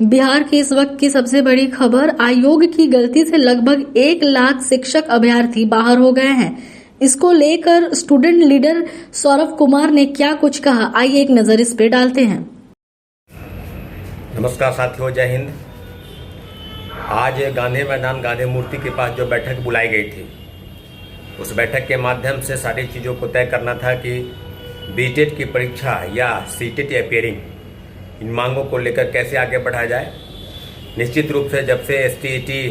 बिहार की इस वक्त की सबसे बड़ी खबर, आयोग की गलती से लगभग 1 लाख शिक्षक अभ्यर्थी बाहर हो गए हैं। इसको लेकर स्टूडेंट लीडर सौरभ कुमार ने क्या कुछ कहा, आइए एक नजर इस पे डालते हैं। नमस्कार साथियों, जय हिंद। आज गांधी मैदान गांधी मूर्ति के पास जो बैठक बुलाई गई थी, उस बैठक के माध्यम से सारी चीज़ों को तय करना था कि बीटेट की परीक्षा या सीटेट या पेयरिंग, इन मांगों को लेकर कैसे आगे बढ़ाया जाए। निश्चित रूप से जब से एसटीईटी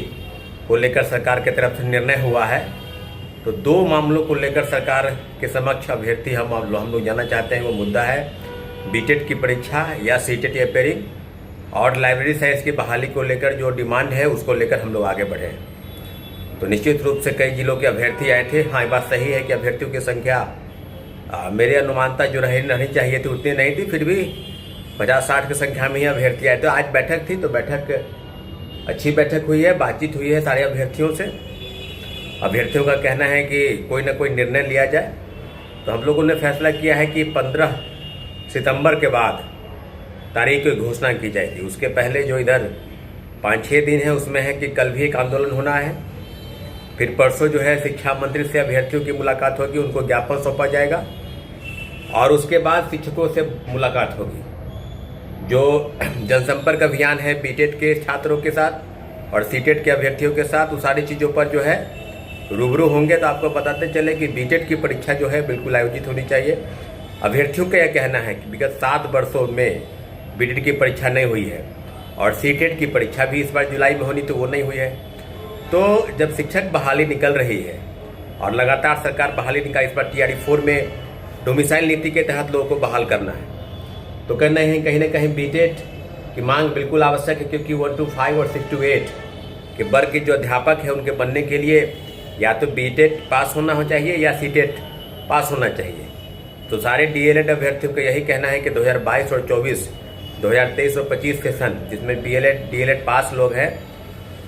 को लेकर सरकार की तरफ से निर्णय हुआ है, तो दो मामलों को लेकर सरकार के समक्ष अभ्यर्थी हम लोग जानना चाहते हैं। वो मुद्दा है बीटेट की परीक्षा या सीटेट या पेयरिंग, और लाइब्रेरी साइंस की बहाली को लेकर जो डिमांड है उसको लेकर हम लोग आगे बढ़े। तो निश्चित रूप से कई जिलों के अभ्यर्थी आए थे। हाँ, ये बात सही है कि अभ्यर्थियों की संख्या मेरे अनुमानता जो रहनी चाहिए थी उतनी नहीं थी, फिर भी 50-60 की संख्या में ही अभ्यर्थी आए। तो आज बैठक थी, तो बैठक अच्छी बैठक हुई है, बातचीत हुई है सारे अभ्यर्थियों से। अभ्यर्थियों का कहना है कि कोई ना कोई निर्णय लिया जाए। तो हम लोगों ने फैसला किया है कि 15 सितंबर के बाद तारीख की घोषणा की जाएगी। उसके पहले जो इधर 5-6 दिन है उसमें है कि कल भी एक आंदोलन होना है, फिर परसों जो है शिक्षा मंत्री से अभ्यर्थियों की मुलाकात होगी, उनको ज्ञापन सौंपा जाएगा, और उसके बाद शिक्षकों से मुलाकात होगी। जो जनसंपर्क अभियान है बीटेट के छात्रों के साथ और सीटेट के अभ्यर्थियों के साथ, उस सारी चीज़ों पर जो है रूबरू होंगे। तो आपको बताते चले कि बीटेट की परीक्षा जो है बिल्कुल आयोजित होनी चाहिए। अभ्यर्थियों का यह कहना है कि विगत 7 वर्षों में बीटेट की परीक्षा नहीं हुई है, और सीटेट की परीक्षा भी इस बार जुलाई में होनी तो वो नहीं हुई है। तो जब शिक्षक बहाली निकल रही है और लगातार सरकार बहाली निकाल, इस बार TRE 4 में डोमिसाइल नीति के तहत लोगों को बहाल करना है, तो कहना है कहीं ना कहीं बीटेट की मांग बिल्कुल आवश्यक है। क्योंकि 1 to 5 और 6 to 8 के वर्ग के जो अध्यापक है उनके बनने के लिए या तो बीटेट पास होना चाहिए या सीटेट पास होना चाहिए। तो सारे डीएलएड अभ्यर्थियों का यही कहना है कि 2022 और 24, 2023 और 25 के सन जिसमें डीएलएड पास लोग हैं,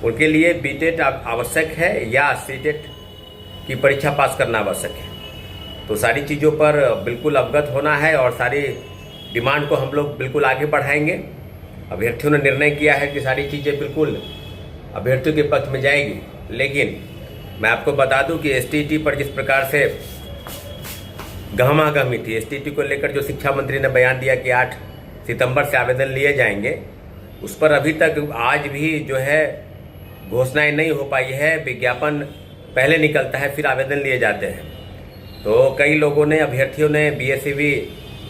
उनके लिए बीटेट आवश्यक है या सीटेट की परीक्षा पास करना आवश्यक है। तो सारी चीज़ों पर बिल्कुल अवगत होना है और सारी डिमांड को हम लोग बिल्कुल आगे बढ़ाएंगे। अभ्यर्थियों ने निर्णय किया है कि सारी चीज़ें बिल्कुल अभ्यर्थियों के पक्ष में जाएगी। लेकिन मैं आपको बता दूं कि एसटीईटी पर जिस प्रकार से गहमागहमी थी, एसटीईटी को लेकर जो शिक्षा मंत्री ने बयान दिया कि 8 सितंबर से आवेदन लिए जाएंगे, उस पर अभी तक आज भी जो है घोषणाएं नहीं हो पाई है। विज्ञापन पहले निकलता है, फिर आवेदन लिए जाते हैं। तो कई लोगों ने, अभ्यर्थियों ने BSEB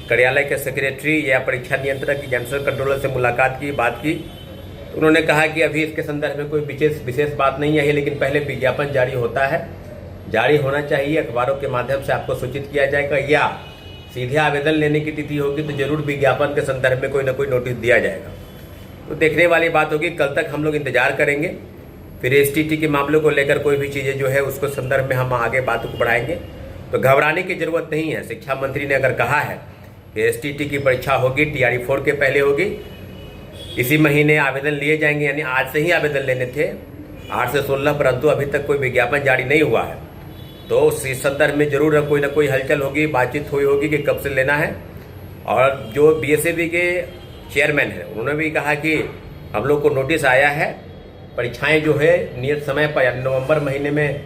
कार्यालय के सेक्रेटरी या परीक्षा नियंत्रक जनरल कंट्रोलर से मुलाकात की, बात की। तो उन्होंने कहा कि अभी इसके संदर्भ में कोई विशेष बात नहीं है, लेकिन पहले विज्ञापन जारी होता है, जारी होना चाहिए, अखबारों के माध्यम से आपको सूचित किया जाएगा, या सीधे आवेदन लेने की तिथि होगी तो जरूर विज्ञापन के संदर्भ में कोई ना कोई नोटिस दिया जाएगा। तो देखने वाली बात होगी। कल तक हम लोग इंतजार करेंगे, फिर एसटीईटी के मामलों को लेकर कोई भी चीज़ें जो है उसको संदर्भ में हम आगे बातों को बढ़ाएंगे। तो घबराने की जरूरत नहीं है। शिक्षा मंत्री ने अगर कहा है कि एसटीईटी की परीक्षा होगी, TRE 4 के पहले होगी, इसी महीने आवेदन लिए जाएंगे, यानी आज से ही आवेदन लेने थे 8 से 16, परंतु अभी तक कोई विज्ञापन जारी नहीं हुआ है। तो इस संदर्भ में जरूर कोई ना कोई हलचल होगी, बातचीत हुई होगी कि कब से लेना है। और जो BSEB के चेयरमैन हैं, उन्होंने भी कहा कि हम लोग को नोटिस आया है, परीक्षाएं जो है नियत समय पर, यानी नवंबर महीने में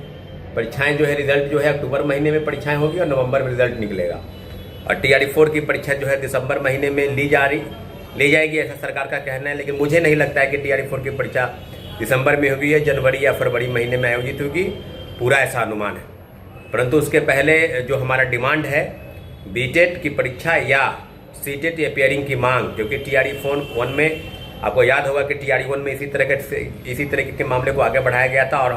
परीक्षाएं जो है, रिजल्ट जो है अक्टूबर महीने में परीक्षाएं होगी और नवंबर में रिजल्ट निकलेगा। और TRE 4 की परीक्षा जो है दिसंबर महीने में ली जाएगी, ऐसा सरकार का कहना है। लेकिन मुझे नहीं लगता है कि TRE 4 की परीक्षा दिसंबर में होगी या जनवरी या फरवरी महीने में आयोजित होगी, पूरा ऐसा अनुमान है। परंतु उसके पहले जो हमारा डिमांड है बीटेट की परीक्षा या सीटेट या पेयरिंग की मांग, क्योंकि TRE 1 में आपको याद होगा कि TRE 1 में इसी तरह के मामले को आगे बढ़ाया गया था, और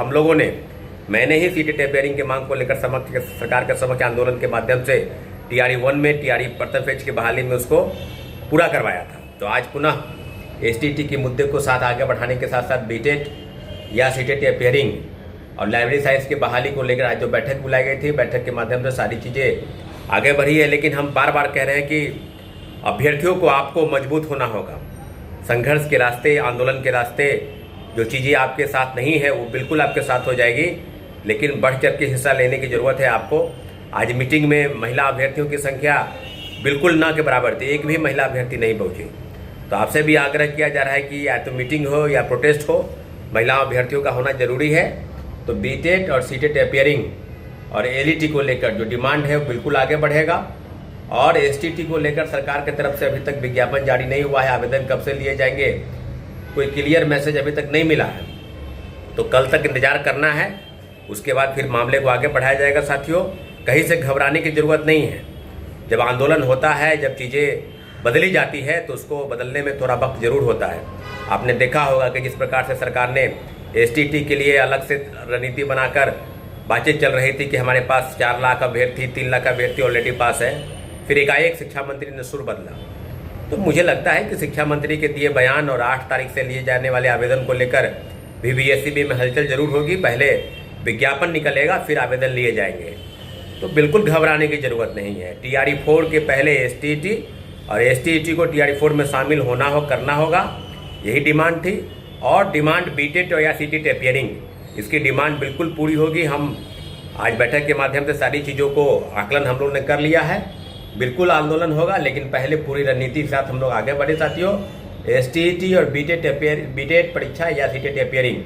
मैंने ही सीटेट या पेयरिंग की मांग को लेकर सरकार के समक्ष आंदोलन के माध्यम से TRE 1 में TRE प्रथम फेज की बहाली में उसको पूरा करवाया था। तो आज पुनः एसटीईटी के मुद्दे को साथ आगे बढ़ाने के साथ साथ बीटेट या सीटेट या पेयरिंग और लाइब्रेरी साइंस की बहाली को लेकर आज जो बैठक बुलाई गई थी, बैठक के माध्यम से सारी चीज़ें आगे बढ़ी है। लेकिन हम बार बार कह रहे हैं कि अभ्यर्थियों को आपको मजबूत होना होगा। संघर्ष के रास्ते, आंदोलन के रास्ते जो चीज़ें आपके साथ नहीं है वो बिल्कुल आपके साथ हो जाएगी, लेकिन बढ़ चढ़ के हिस्सा लेने की ज़रूरत है आपको। आज मीटिंग में महिला अभ्यर्थियों की संख्या बिल्कुल ना के बराबर थी, एक भी महिला अभ्यर्थी नहीं पहुंची। तो आपसे भी आग्रह किया जा रहा है कि या तो मीटिंग हो या प्रोटेस्ट हो, महिलाओं अभ्यर्थियों का होना जरूरी है। तो बीटेट और सीटेट अपियरिंग और एलईटी को लेकर जो डिमांड है वो बिल्कुल आगे बढ़ेगा। और एसटीटी को लेकर सरकार की तरफ से अभी तक विज्ञापन जारी नहीं हुआ है, आवेदन कब से लिए जाएंगे कोई क्लियर मैसेज अभी तक नहीं मिला है। तो कल तक इंतजार करना है, उसके बाद फिर मामले को आगे बढ़ाया जाएगा। साथियों, कहीं से घबराने की जरूरत नहीं है। जब आंदोलन होता है, जब चीज़ें बदली जाती है तो उसको बदलने में थोड़ा वक्त जरूर होता है। आपने देखा होगा कि जिस प्रकार से सरकार ने एसटीटी के लिए अलग से रणनीति बनाकर बातचीत चल रही थी कि हमारे पास 4 लाख अभ्यर्थी, 3 लाख अभ्यर्थी ऑलरेडी पास है, फिर एकाएक शिक्षा मंत्री ने सुर बदला। तो मुझे लगता है कि शिक्षा मंत्री के दिए बयान और 8 तारीख से लिए जाने वाले आवेदन को लेकर बीबीएससीबी में हलचल जरूर होगी। पहले विज्ञापन निकलेगा, फिर आवेदन लिए जाएंगे। तो बिल्कुल घबराने की जरूरत नहीं है। टीआरई 4 के पहले एसटीटी और एसटीईटी को टीआरई 4 में शामिल करना होगा, यही डिमांड थी। और डिमांड बीटेट या सीटेट अपियरिंग, इसकी डिमांड बिल्कुल पूरी होगी। हम आज बैठक के माध्यम से सारी चीज़ों को आकलन हम लोग ने कर लिया है। बिल्कुल आंदोलन होगा, लेकिन पहले पूरी रणनीति के साथ हम लोग आगे बढ़े। साथियों, एसटीईटी और बीटेट परीक्षा या सीटेट अपियरिंग,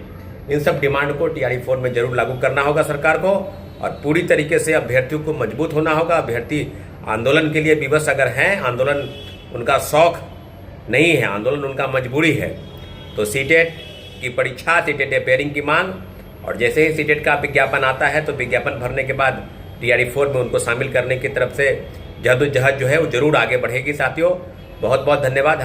इन सब डिमांड को टीआरई 4 में जरूर लागू करना होगा सरकार को। और पूरी तरीके से अभ्यर्थियों को मजबूत होना होगा। अभ्यर्थी आंदोलन के लिए विवश अगर हैं, आंदोलन उनका शौक नहीं है, आंदोलन उनका मजबूरी है, तो सीटेट की परीक्षा, सीटेट अपियरिंग की मांग, और जैसे ही सीटेट का विज्ञापन आता है तो विज्ञापन भरने के बाद टीआरई 4 में उनको शामिल करने की तरफ से जद्दोजहद जो है वो जरूर आगे बढ़ेगी। साथियों, बहुत बहुत धन्यवाद।